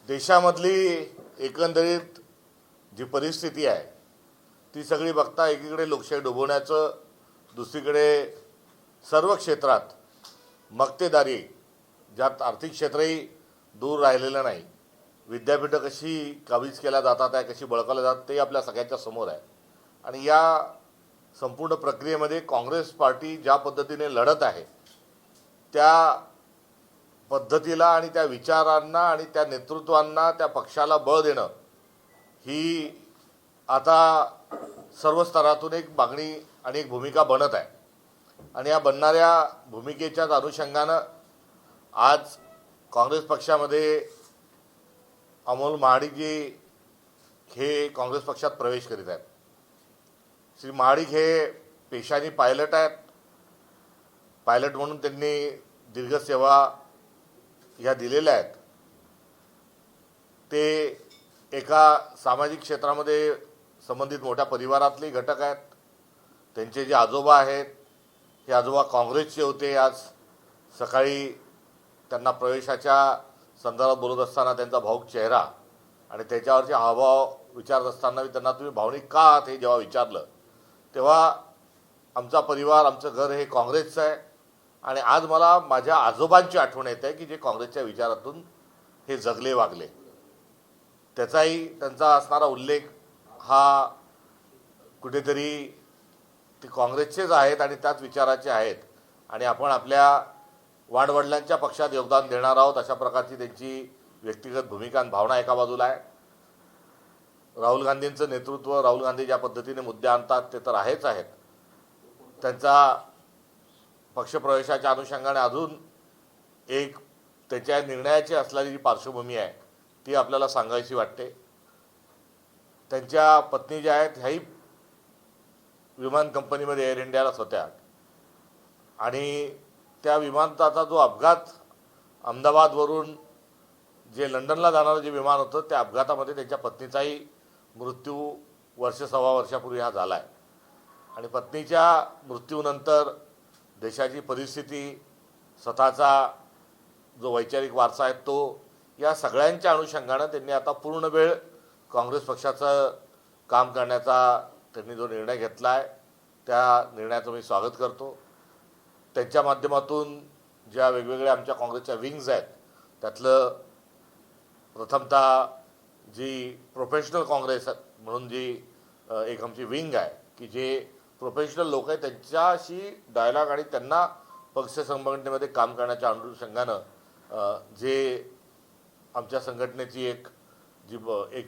देशामधली एकंदरीत जी परिस्थिती आहे ती सगळी बघता एकीकडे लोकशाही डुबवण्याचं, दुसरीकडे सर्व क्षेत्रात मक्तेदारी, ज्यात आर्थिक क्षेत्रही दूर राहिलेलं नाही, विद्यापीठं कशी काबीज केल्या जातात आहे, कशी बळकावल्या जातात ते आपल्या सगळ्यांच्या समोर आहे. आणि या संपूर्ण प्रक्रियेमध्ये काँग्रेस पार्टी ज्या पद्धतीने लढत आहे त्या पद्धतीला आणि त्या विचारांना आणि त्या नेतृत्वांना, त्या पक्षाला बळ देणं ही आता सर्व स्तरातून एक मागणी आणि एक भूमिका बनत आहे. आणि या बनणाऱ्या भूमिकेच्याच अनुषंगानं आज काँग्रेस पक्षामध्ये अमोल महाडिकजी हे काँग्रेस पक्षात प्रवेश करीत आहेत. श्री महाडिक हे पेशाने पायलट आहेत. पायलट म्हणून त्यांनी दीर्घ सेवा ह्या दिलेल्या आहेत. ते एका सामाजिक क्षेत्रामध्ये संबंधित मोठ्या परिवारातले घटक आहेत. त्यांचे जे आजोबा आहेत हे आजोबा काँग्रेसचे होते. आज सकाळी त्यांना प्रवेशाच्या संदर्भात बोलत असताना त्यांचा भाऊक चेहरा आणि त्याच्यावरचे हावभाव विचारत असताना त्यांना तुम्ही भावनिक का आहात हे जेव्हा विचारलं तेव्हा आमचा परिवार, आमचं घर हे काँग्रेसचं आहे आणि आज मला माझ्या आजोबांची आठवण येते की जे काँग्रेसच्या विचारातून हे जगले वागले. त्याचाही त्यांचा असणारा उल्लेख हा कुठेतरी ते काँग्रेसचेच आहेत आणि त्याच विचाराचे आहेत आणि आपण आपल्या वाडवडिलांच्या पक्षात योगदान देणार आहोत अशा प्रकारची त्यांची व्यक्तिगत भूमिका आणि भावना एका बाजूला आहे. राहुल गांधींचं नेतृत्व, राहुल गांधी ज्या पद्धतीने मुद्दे आणतात ते तर आहेच आहेत. त्यांचा पक्षप्रवेशाच्या अनुषंगाने अजून एक त्याच्या निर्णयाची असलेली जी पार्श्वभूमी आहे ती आपल्याला सांगायची वाटते. त्यांच्या पत्नी ज्या आहेत ह्याही विमान कंपनीमध्ये एअर इंडियालाच होत्या आणि त्या विमानाचा जो अपघात अहमदाबादवरून जे लंडनला जाणारं जे विमान होतं त्या अपघातामध्ये त्यांच्या पत्नीचाही मृत्यू सव्वा वर्षापूर्वी हा झाला आहे. आणि पत्नीच्या मृत्यूनंतर देशाची परिस्थिती, स्वतःचा जो वैचारिक वारसा आहे तो, या सगळ्यांच्या अनुषंगानं त्यांनी आता पूर्ण वेळ काँग्रेस पक्षाचं काम करण्याचा त्यांनी जो निर्णय घेतला आहे त्या निर्णयाचं मी स्वागत करतो. त्यांच्या माध्यमातून ज्या वेगवेगळ्या आमच्या काँग्रेसच्या विंग्ज आहेत त्यातलं प्रथमतः जी प्रोफेशनल काँग्रेस म्हणून जी एक आमची विंग आहे की जे प्रोफेशनल लोक आहेत त्यांच्याशी डायलॉग आणि त्यांना पक्ष संघटनेमध्ये काम करण्याच्या अनुषंगानं जे आमच्या संघटनेची एक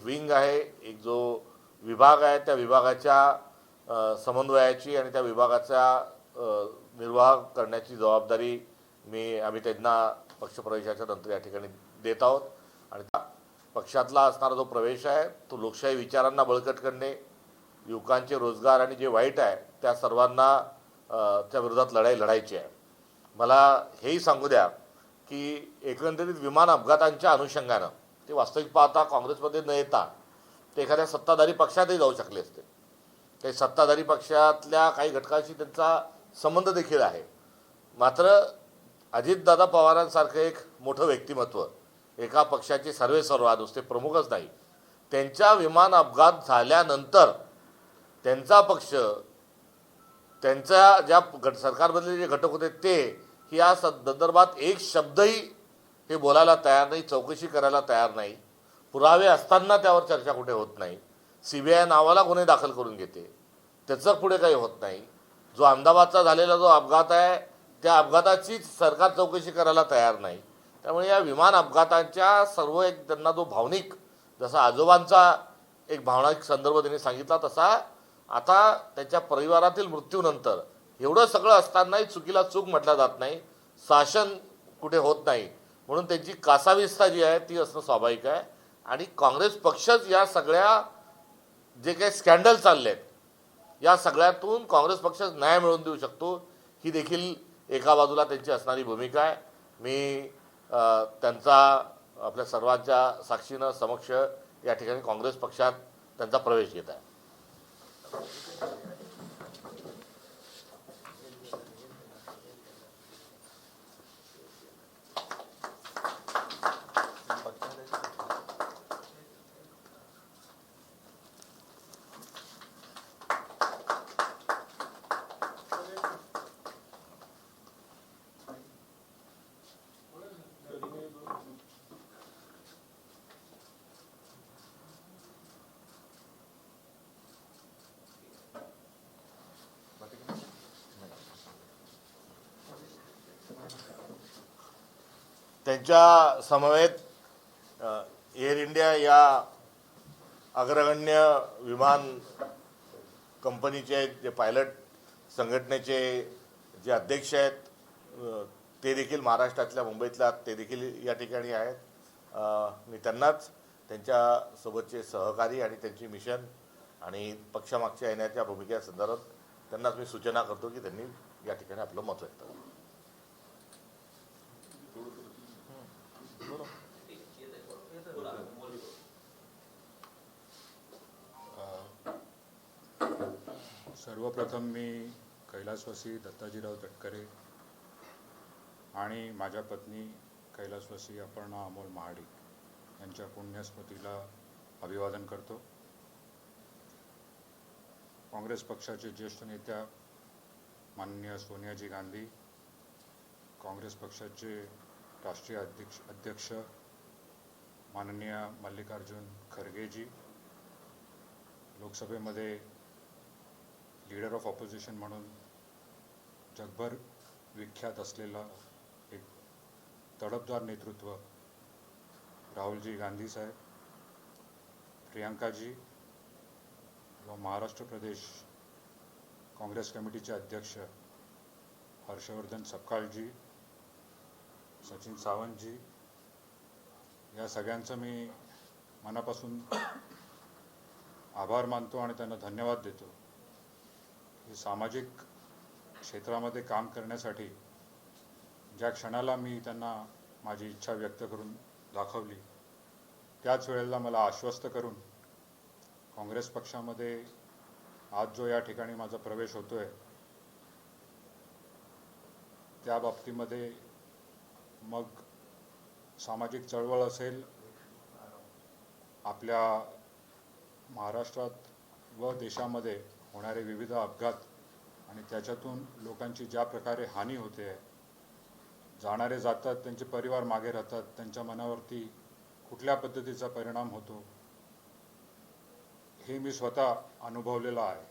विंग आहे, एक जो विभाग आहे त्या विभागाच्या समन्वयाची आणि त्या विभागाचा निर्वाह करण्याची जबाबदारी आम्ही त्यांना पक्षप्रवेशाच्या नंतर या ठिकाणी देत आहोत. आणि पक्षातला असणारा जो प्रवेश आहे तो लोकशाही विचारांना बळकट करणे, युवकांचे रोजगार आणि जे वाईट आहे त्या सर्वांना त्या विरोधात लढाई लढायची आहे. मला हेही सांगू द्या की एकंदरीत विमान अपघातांच्या अनुषंगानं ते वास्तविक पाहता काँग्रेसमध्ये न येता ते एखाद्या सत्ताधारी पक्षातही जाऊ शकले असते. काही सत्ताधारी पक्षातल्या काही घटकांशी त्यांचा संबंध देखील आहे. मात्र अजितदादा पवारांसारखं एक मोठं व्यक्तिमत्व, एका पक्षाचे सर्वेसर्वा, नुसते प्रमुखच नाही, त्यांच्या विमान अपघात झाल्यानंतर त्यांचा पक्ष, त्यांच्या ज्या सरकारमधले जे घटक होते ते या संदर्भात एक शब्दही हे बोलायला तयार नाही, चौकशी करायला तयार नाही. पुरावे असताना त्यावर चर्चा कुठे होत नाही. CBI नावाला गुन्हे दाखल करून घेते, त्याचं पुढे काही होत नाही. जो अहमदाबादचा झालेला जो अपघात आहे त्या अपघाताचीच सरकार चौकशी करायला तयार नाही. त्यामुळे या विमान अपघातांच्या सर्व एक त्यांना जो भावनिक, जसा आजोबांचा एक भावनिक संदर्भ त्यांनी सांगितला तसा आता त्यांच्या परिवारातील मृत्यूनंतर एवढं सगळं असतानाही चुकीला चूक म्हटलं जात नाही, शासन कुठे होत नाही. म्हणून त्यांची कासाविस्ता जी आहे ती असणं स्वाभाविक आहे. आणि काँग्रेस पक्षच या सगळ्या जे काही स्कॅन्डल चालले आहेत या सगळ्यातून काँग्रेस पक्ष न्याय मिळवून देऊ शकतो, ही देखील एका बाजूला त्यांची असणारी भूमिका आहे. मी त्यांचा आपल्या सर्वांच्या साक्षीनं समक्ष या ठिकाणी काँग्रेस पक्षात त्यांचा प्रवेश घेत आहे. त्यांच्या समवेत एअर इंडिया या अग्रगण्य विमान कंपनीचे जे पायलट संघटनेचे जे अध्यक्ष आहेत ते देखील महाराष्ट्रातल्या मुंबईतल्या ते देखील या ठिकाणी आहेत. मी त्यांनाच त्यांच्यासोबतचे सहकारी आणि त्यांची मिशन आणि पक्षामागच्या येण्याच्या भूमिकेसंदर्भात त्यांनाच मी सूचना करतो की त्यांनी या ठिकाणी आपलं मत व्यक्त करावं. सर्वप्रथम मी कैलासवासी दत्ताजीराव तटकरे आणि माझ्या पत्नी कैलासवासी अपर्णा अमोल महाडिक यांच्या पुण्यस्मृतीला अभिवादन करतो. काँग्रेस पक्षाचे ज्येष्ठ नेत्या माननीय सोनियाजी गांधी, काँग्रेस पक्षाचे राष्ट्रीय अध्यक्ष माननीय मल्लिकार्जुन खरगेजी, लोकसभेमध्ये लीडर ऑफ ऑपोजिशन म्हणून जगभर विख्यात असलेला एक तडफदार नेतृत्व राहुलजी गांधी साहेब, प्रियंकाजी व महाराष्ट्र प्रदेश काँग्रेस कमिटीचे अध्यक्ष हर्षवर्धन सपकाळजी, सचिन सावंतजी, या सगळ्यांचं मी मनापासून आभार मानतो आणि त्यांना धन्यवाद देतो. हे सामाजिक क्षेत्रामध्ये काम करण्यासाठी ज्या क्षणाला मी त्यांना माझी इच्छा व्यक्त करून दाखवली त्याच वेळेला मला आश्वस्त करून काँग्रेस पक्षामध्ये आज जो या ठिकाणी माझा प्रवेश होतोय त्या बाबतीमध्ये मग सामाजिक चळवळ असेल, आपल्या महाराष्ट्रात व देशामध्ये होणारे विविध अपघात आणि त्याच्यातून लोकांची ज्या प्रकारे हानी होते, जाणारे जातात, त्यांचे परिवार मागे राहतात, त्यांच्या मनावरती कुठल्या पद्धतीचा परिणाम होतो हे मी स्वतः अनुभवलेलं आहे.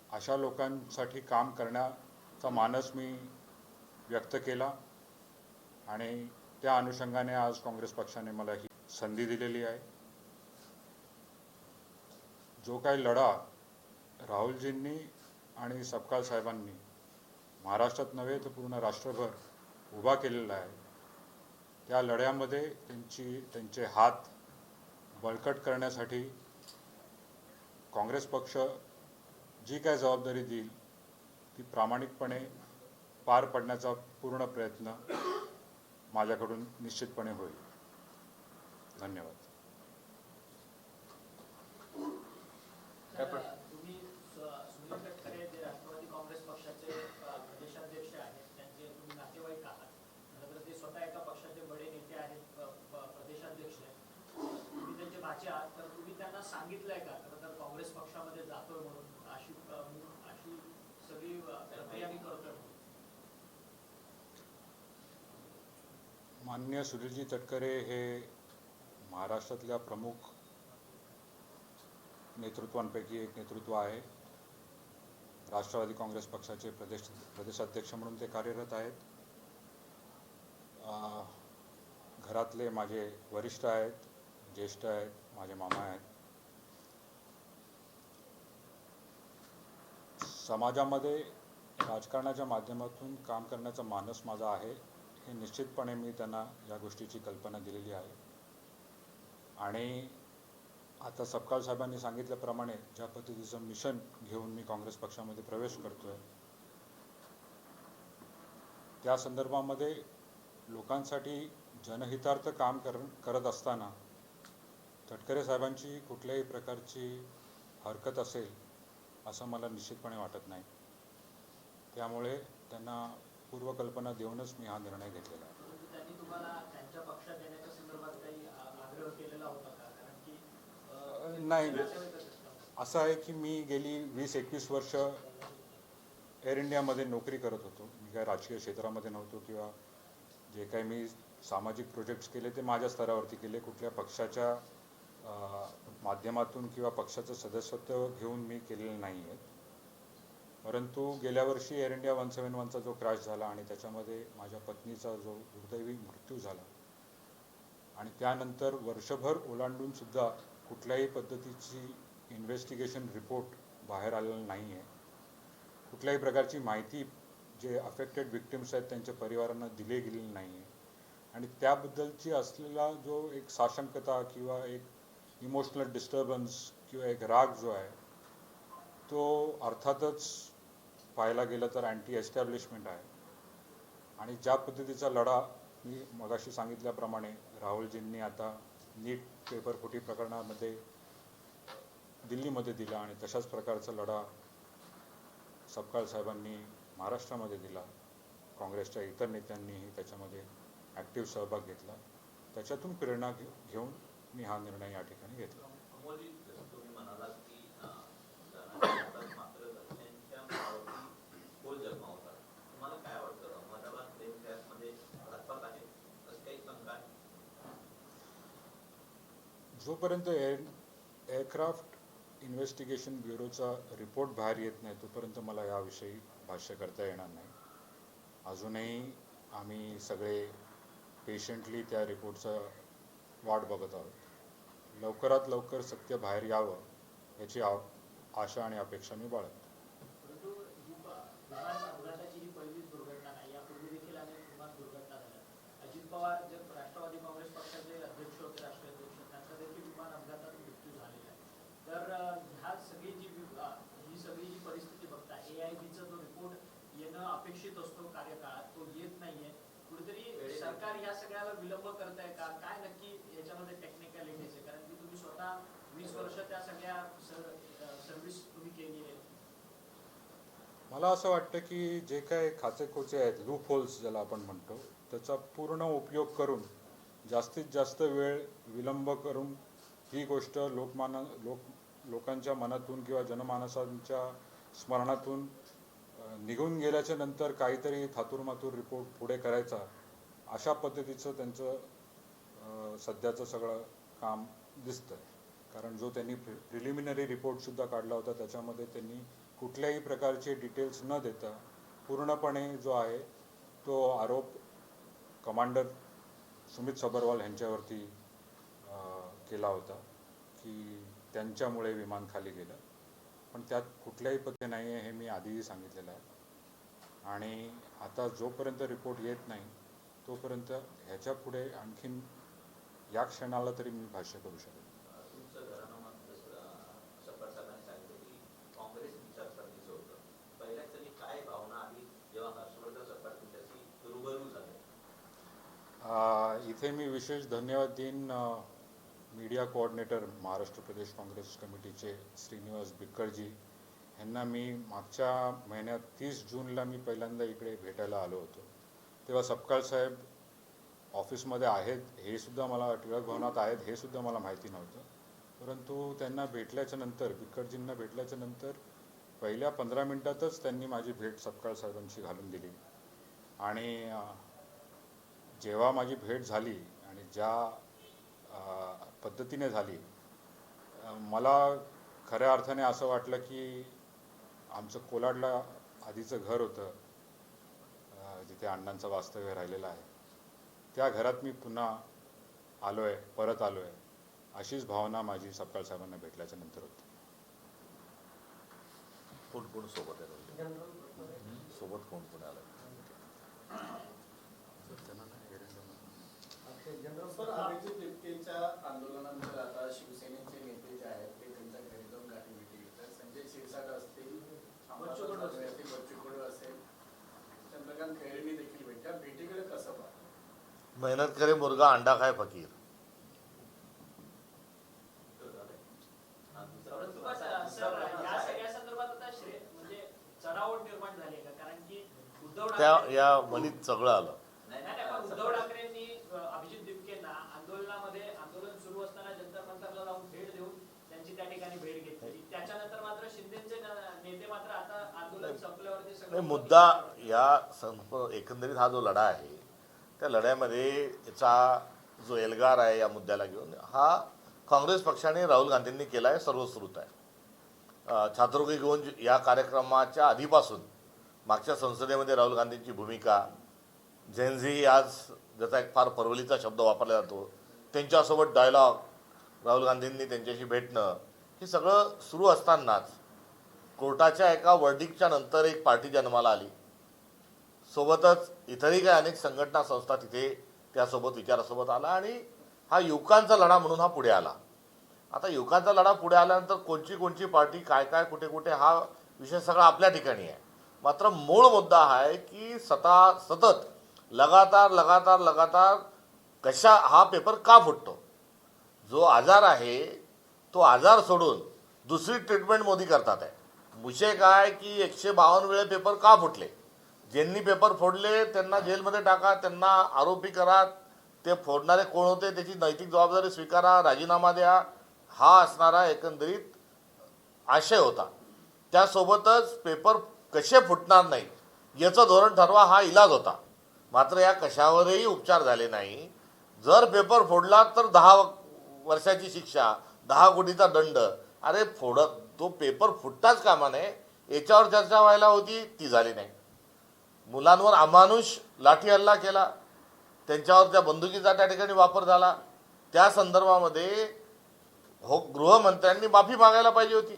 अशा लोकांसाठी काम करण्याचा मानस मी व्यक्त केला आणि त्या अनुषंगाने आज काँग्रेस पक्षाने मला ही संधी दिलेली आहे. जो काही लढा राहुलजींनी आणि सपकाळ साहेबांनी महाराष्ट्रात नव्हे तर पूर्ण राष्ट्रभर उभा केलेला आहे, त्या लढ्यामध्ये त्यांचे हात बळकट करण्यासाठी काँग्रेस पक्ष जी काय जबाबदारी देईल ती प्रामाणिकपणे पार पाडण्याचा पूर्ण प्रयत्न माझ्याकडून निश्चितपणे होईल. धन्यवाद. तुम्ही सुनील तटकरे जे राष्ट्रवादी काँग्रेस पक्षाचे प्रदेशाध्यक्ष आहेत त्यांचे तुम्ही नातेवाईक आहात, नंतर ते स्वतः एका पक्षाचे बडे नेते आहेत, प्रदेशाध्यक्ष तुम्ही त्यांचे भाचे आहात, तर तुम्ही त्यांना सांगितलंय का खरं तर काँग्रेस पक्षामध्ये जातोय म्हणून अशी सगळी प्रक्रिया मी करतोय? माननीय सुनीलजी तटकरे हे महाराष्ट्रातल्या प्रमुख नेतृत्वांपैकी एक नेतृत्व आहे. राष्ट्रवादी काँग्रेस पक्षाचे प्रदेशाध्यक्ष म्हणून ते कार्यरत आहेत. घरातले माझे वरिष्ठ आहेत, ज्येष्ठ आहेत, माझे मामा आहेत. समाजामध्ये राजकारणाच्या माध्यमातून काम करण्याचा मानस माझा आहे हे निश्चितपणे मी त्यांना या गोष्टीची कल्पना दिलेली आहे. आणि आता सपकाळ साहेबांनी सांगितल्याप्रमाणे ज्या पद्धतीचं मिशन घेऊन मी काँग्रेस पक्षामध्ये प्रवेश करतोय त्या संदर्भामध्ये लोकांसाठी जनहितार्थ काम करत असताना तटकरे साहेबांची कुठल्याही प्रकारची हरकत असेल असं मला निश्चितपणे वाटत नाही. त्यामुळे त्यांना पूर्वकल्पना देऊनच मी हा निर्णय घेतलेला आहे. त्यांनी तुम्हाला त्यांच्या पक्षात येण्याच्या संदर्भात काही आग्रह केलेला होता का? कारण की नाही, असं आहे की मी गेली 20-21 वर्ष एअर इंडियामध्ये नोकरी करत होतो. मी काय राजकीय क्षेत्रामध्ये नव्हतो किंवा जे काही मी सामाजिक प्रोजेक्ट्स केले ते माझ्या स्तरावरती केले. कुठल्या पक्षाच्या माध्यमातून किंवा पक्षाचं सदस्यत्व घेऊन मी केलेलं नाही आहे. परंतु गेल्या वर्षी एअर इंडिया 171चा जो क्रॅश झाला आणि त्याच्यामध्ये माझ्या पत्नीचा जो दुर्दैवी मृत्यू झाला आणि त्यानंतर वर्षभर ओलांडून सुद्धा कुठल्याही पद्धतीची इन्व्हेस्टिगेशन रिपोर्ट बाहेर आलेला नाही आहे. कुठल्याही प्रकारची माहिती जे अफेक्टेड विक्टिम्स आहेत त्यांच्या परिवारांना दिली गेलेली नाही आहे आणि त्याबद्दलची असलेला जो एक साशंकता किंवा एक इमोशनल डिस्टर्बन्स किंवा एक राग जो आहे तो अर्थातच पाहायला गेलं तर अँटी एस्टॅब्लिशमेंट आहे. आणि ज्या पद्धतीचा लढा मी मगाशी सांगितल्याप्रमाणे राहुलजींनी आता नीट पेपर फुटी प्रकरणामध्ये दिल्लीमध्ये दिला आणि तशाच प्रकारचा लढा सपकाळ साहेबांनी महाराष्ट्रामध्ये दिला. काँग्रेसच्या इतर नेत्यांनीही त्याच्यामध्ये ॲक्टिव्ह सहभाग घेतला. त्याच्यातून प्रेरणा घेऊन मी हा निर्णय या ठिकाणी घेतला. अमोलजी, जसं तुम्ही म्हणालात की शहरात मात्र घरच्यांच्या मनावरती खोल जखमा होतात. तुम्हाला काय वाटतं, अहमदाबाद प्लेन क्रॅशमध्ये घातपात आहे असं काही शंका आहे? जोपर्यंत एअरक्राफ्ट इन्व्हेस्टिगेशन ब्युरोचा रिपोर्ट बाहेर येत नाही तोपर्यंत मला याविषयी भाष्य करता येणार नाही. अजूनही आम्ही सगळे पेशंटली त्या रिपोर्टचा वाट बघत आहोत. लवकरात लवकर सत्य बाहेर यावं याची आशा आणि अपेक्षा मी बाळगतो. परंतु ही विमान अपघाताची ही पहिलीच दुर्घटना नाही. यापूर्वी देखील अनेक विमान दुर्घटना झाल्या. अजित पवार जे राष्ट्रवादी काँग्रेस पक्षाचे अध्यक्ष होते, राष्ट्रीय अध्यक्ष, त्यांचा देखील विमान अपघातात मृत्यू झालेला आहे. तर ह्या सगळी ही सगळी जी परिस्थिती बघता AIBचा जो रिपोर्ट येणं अपेक्षित असतो कार्यकाळात तो येत नाहीये. कुठेतरी सरकार या सगळ्याला विलंब करत आहे का? काय नक्की याच्यामध्ये टेक्निकॅलिटीज आहे? कारण की तुम्ही स्वतः 20 वर्ष त्या सगळ्या सर्व्हिस तुम्ही केली आहे. मला असं वाटतं की जे काय खाचेखोचे आहेत, लूप होल्स ज्याला आपण म्हणतो, त्याचा पूर्ण उपयोग करून जास्तीत जास्त वेळ विलंब करून ही गोष्ट लोकांच्या मनातून किंवा जनमानसांच्या स्मरणातून निघून गेल्याच्या नंतर काहीतरी थातूरमातूर रिपोर्ट पुढे करायचा, अशा पद्धतीचं त्यांचं सध्याचं सगळं काम दिसतं. कारण जो त्यांनी प्रिलिमिनरी रिपोर्टसुद्धा काढला होता त्याच्यामध्ये त्यांनी कुठल्याही प्रकारचे डिटेल्स न देता पूर्णपणे जो आहे तो आरोप कमांडर सुमित सबरवाल यांच्यावरती केला होता की त्यांच्यामुळे विमान खाली गेलं. पण त्यात कुठल्याही पद्धती नाही आहे हे मी आधीही सांगितलेलं आहे. आणि आता जोपर्यंत रिपोर्ट येत नाही तोपर्यंत ह्याच्या पुढे आणखीन या क्षणाला तरी मी भाष्य करू शकेन. तुमचं घराणं सपकाळ साहेबांनी सांगितलं की काँग्रेस विचारसरणीचं होतं. पहिल्याच तरी काय भावना आली जेव्हा हर्षवर्धन सपकाळ तुमच्याशी रूबरू झाले? इथे मी विशेष धन्यवाद देईन मीडिया कोऑर्डिनेटर महाराष्ट्र प्रदेश काँग्रेस कमिटीचे श्रीनिवास बिक्करजी यांना. मी मागच्या महिन्यात 30 जूनला मी पहिल्यांदा इकडे भेटायला आलो होतो. तेव्हा सपकाळ साहेब ऑफिसमध्ये आहेत हे सुद्धा मला, टिळक भवनात आहेत हे सुद्धा मला माहिती नव्हतं. परंतु त्यांना भेटल्याच्या नंतर, बिक्करजींना भेटल्याच्या नंतर पहिल्या 15 मिनिटातच त्यांनी माझी भेट सपकाळ साहेबांशी घालून दिली. आणि जेव्हा माझी भेट झाली आणि ज्या पद्धतीने झाली, मला खऱ्या अर्थाने असं वाटलं की आमचं कोलाडला आधीचं घर होतं जिथे अण्णांचं वास्तव्य राहिलेलं आहे, त्या घरात मी पुन्हा परत आलो आहे, अशीच भावना माझी सपकाळ साहेबांना भेटल्याच्या नंतर होती. कोण कोण सोबत आहे? सोबत कोण कोण आलं? सर, अभिजित तिपकेच्या आंदोलनानंतर आता शिवसेनेचे नेते जे आहेत ते त्यांच्या घरी जाऊन गाठीभेटी घेतात. संजय शिरसाट असतील, बच्चू कडू असेल, चंद्रकांत खैरेंनी देखील भेटल्या. भेटीकडे कसं पाहता? मेहनत करे मुर्गा अंडा खाय फकीर. सर, या सगळ्या संदर्भात आता म्हणजे चढाओढ निर्माण झाली आहे का? कारण की उद्धव त्या ठाकरे या मनीत सगळं आलं. पण उद्धव ठाकरेंनी अभिजित दिपकेंना आंदोलन सुरू असताना जंतर मंतरला जाऊन भेट देऊन त्यांची त्या ठिकाणी भेट घेतली. त्याच्यानंतर मात्र शिंदेचे नेते मात्र आता आंदोलन संपल्यावरती नाही, मुद्दा या एकंदरीत हा जो लढा आहे त्या लढ्यामध्ये याचा जो एल्गार आहे या मुद्द्याला घेऊन हा काँग्रेस पक्षाने राहुल गांधींनी केला आहे सर्वश्रुत आहे. छात्रवृत्ती घेऊन या कार्यक्रमाच्या आधीपासून मागच्या संसदेमध्ये राहुल गांधींची भूमिका, झेनझी आज ज्याचा एक फार परवलीचा शब्द वापरला जातो, त्यांच्यासोबत डायलॉग, राहुल गांधींनी त्यांच्याशी भेटणं, हे सगळं सुरू असतानाच कोर्टाच्या एका वर्डिक्टच्या नंतर एक पार्टी जन्माला आली. सोबतच इतरही काही अनेक संघटना संस्था तिथे त्यासोबत विचारासोबत आला आणि हा युवकांचा लढा म्हणून हा पुढे आला. आता युवकांचा लढा पुढे आल्यानंतर कोणची पार्टी काय काय कुठे कुठे हा विषय सगळा आपल्या ठिकाणी आहे. मात्र मूळ मुद्दा हा आहे की सतत लगातार कशा हा पेपर का फुटतो. जो आजार आहे तो आजार सोडून दुसरी ट्रीटमेंट मोदी करतात आहे. विषय काय की 152 वेळे पेपर का फुटले. ज्यांनी पेपर फोडले त्यांना जेलमध्ये टाका, त्यांना आरोपी करा, ते फोडणारे कोण होते त्याची नैतिक जबाबदारी स्वीकारा, राजीनामा द्या, हा असणारा एकंदरीत आशय होता. त्यासोबतच पेपर कसे फुटणार नाही याचं धोरण ठरवा हा इलाज होता. मात्र या कशावरही उपचार झाले नाही. जर पेपर फोडला तर 10 वर्षाची शिक्षा, 10 कोटीचा दंड. अरे तो पेपर फुटताच कामा नये याच्यावर चर्चा व्हायला होती, ती झाली नाही. मुलांवर अमानुष लाठी हल्ला केला, त्यांच्यावर त्या बंदुकीचा त्या ठिकाणी वापर झाला. त्या संदर्भामध्ये गृहमंत्र्यांनी माफी मागायला पाहिजे होती.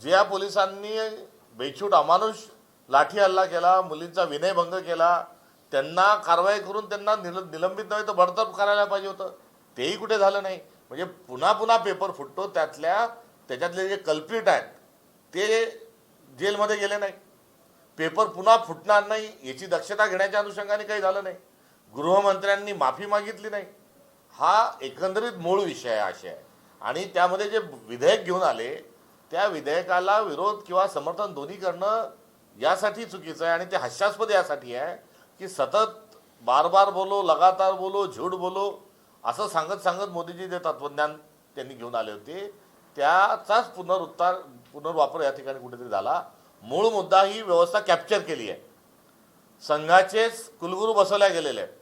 ज्या पोलिसांनी बेछूट अमानुष लाठी हल्ला केला, मुलींचा विनयभंग केला, त्यांना कारवाई करून त्यांना निलंबित नव्हे तर बडतर्फ करायला पाहिजे होतं. तेही कुठे झालं नाही. म्हणजे पुन्हा पेपर फुटतो. त्याच्यातले जे कल्प्रिट आहेत ते जेलमध्ये गेले नाही. पेपर पुन्हा फुटणार नाही याची दक्षता घेण्याच्या अनुषंगाने काही झालं नाही. गृहमंत्र्यांनी माफी मागितली नाही. हा एकंदरीत मूळ विषय आहे. आणि त्यामध्ये जे विधेयक घेऊन आले त्या विधेयकाला विरोध किंवा समर्थन दोन्ही करणं यासाठी चुकीचं आहे. आणि ते हास्यास्पद यासाठी आहे की सतत बार बोलो, लगातार बोलो, झूठ बोलो असं सांगत मोदीजी जे तत्वज्ञान त्यांनी घेऊन आले होते त्याचाच पुनर्वापर या ठिकाणी कुठेतरी झाला. मूळ मुद्दा ही व्यवस्था कॅप्चर केली आहे. संघाचेच कुलगुरू बसवल्या गेलेले आहेत.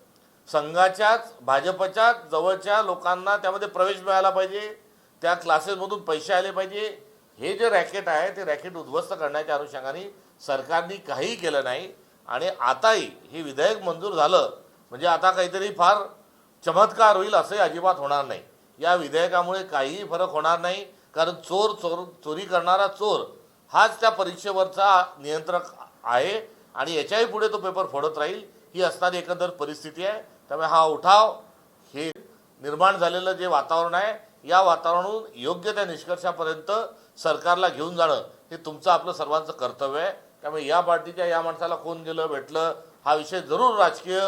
संघाच्याच भाजपच्याच जवळच्या लोकांना त्यामध्ये प्रवेश मिळाला पाहिजे, त्या क्लासेसमधून पैसे आले पाहिजे. हे जे रॅकेट आहे ते रॅकेट उद्ध्वस्त करण्याच्या अनुषंगाने सरकारने काहीही केलं नाही. आणि आताही हे विधेयक मंजूर झालं म्हणजे आता काहीतरी फार चमत्कार होईल असंही अजिबात होणार नाही. या विधेयकामुळे काहीही फरक होणार नाही. कारण चोरी करणारा चोर हाच त्या परीक्षेवरचा नियंत्रक आहे आणि याच्याही पुढे तो पेपर फोडत राहील, ही असणारी एकंदर परिस्थिती आहे. त्यामुळे हा उठाव, हे निर्माण झालेलं जे वातावरण आहे, या वातावरणातून योग्य त्या निष्कर्षापर्यंत सरकारला घेऊन जाणं हे तुमचं आपलं सर्वांचं कर्तव्य आहे. त्यामुळे या पार्टीच्या या माणसाला कोण गेलं भेटलं हा विषय जरूर राजकीय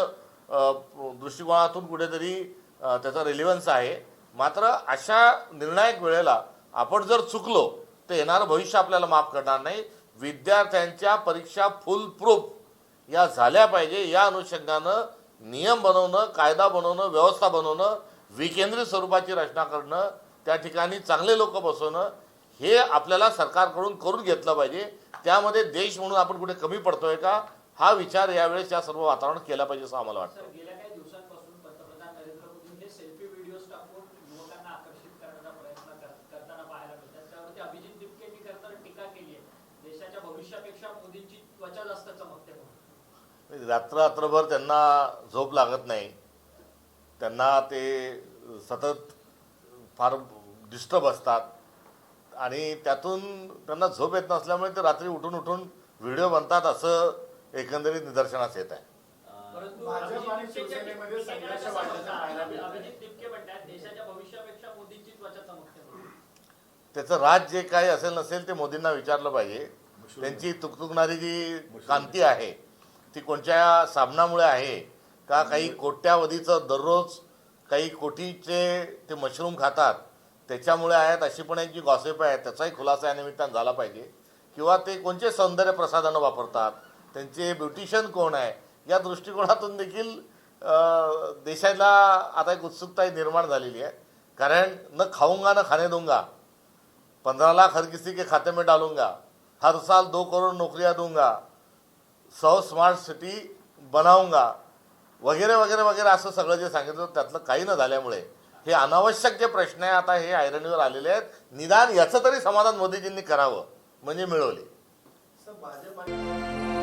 दृष्टिकोनातून कुठेतरी त्याचा रिलेव्हन्स आहे. मात्र अशा निर्णायक वेळेला आपण जर चुकलो तर येणारं भविष्य आपल्याला माफ करणार नाही. विद्यार्थ्यांच्या परीक्षा फुल प्रूफ या झाल्या पाहिजे. या अनुषंगानं नियम बनवणं, कायदा बनवणं, व्यवस्था बनवणं, विकेंद्रित स्वरूपाची रचना करणं, त्या ठिकाणी चांगले लोक बसवणं हे आपल्याला सरकारकडून करून घेतलं पाहिजे. त्यामध्ये देश म्हणून आपण कुठे कमी पडतोय का हा विचार यावेळेस या सर्व वातावरण केला पाहिजे असं आम्हाला वाटतं. गेल्या काही दिवसांपासून पंतप्रधान नरेंद्र मोदी हे सेल्फी व्हिडिओज टाकून युवकांना आकर्षित करण्याचा प्रयत्न करताना पाहायला मिळतात. त्यावरती अभिजित दिपकेंनी खरं टीका केली आहे. देशाच्या भविष्यापेक्षा मोदींची त्वचा जास्त चमकते म्हणून. रात्रभर त्यांना झोप लागत नाही. त्यांना ते सतत फार डिस्टर्ब असतात आणि त्यातून त्यांना झोप येत नसल्यामुळे ते रात्री उठून व्हिडिओ बनतात असं एकंदरीत निदर्शनास येत आहे. परंतु भाजप आणि शिवसेनेमध्ये संघर्ष वाढल्याचं पाहायला मिळतं. अभिजित दिपके म्हणतात देशाच्या भविष्यापेक्षा मोदींची त्वचा चमकते म्हणून. त्याचं राज जे काही असेल नसेल ते मोदींना विचारलं पाहिजे. त्यांची तुकतुकणारी जी कांती आहे ती कोणत्या साबणामुळे आहे का काही कोट्यावधीचं दररोज काही कोटीचे ते मशरूम खातात त्याच्यामुळे आहेत अशी पण एक जी गॉसिप आहे त्याचाही खुलासा या निमित्तानं झाला पाहिजे. किंवा ते कोणते सौंदर्य प्रसाधनं वापरतात, त्यांचे ब्युटिशियन कोण आहे, या दृष्टिकोनातून देखील देशाला आता एक उत्सुकता निर्माण झालेली आहे. कारण न खाऊंगा न खाने दूंगा, 15 लाख हर किसी के खाते में डालूंगा, हर साल 2 करोड़ नौकरियां दूंगा, 100 स्मार्ट सिटी बनाऊंगा वगैरे वगैरे वगैरे असं सगळं जे सांगितलं त्यातलं काही न झाल्यामुळे हे अनावश्यक जे प्रश्न आहे आता हे ऐरणीवर आलेले आहेत. निदान याचं तरी समाधान मोदीजींनी करावं म्हणजे मिळवले. भाजप आणि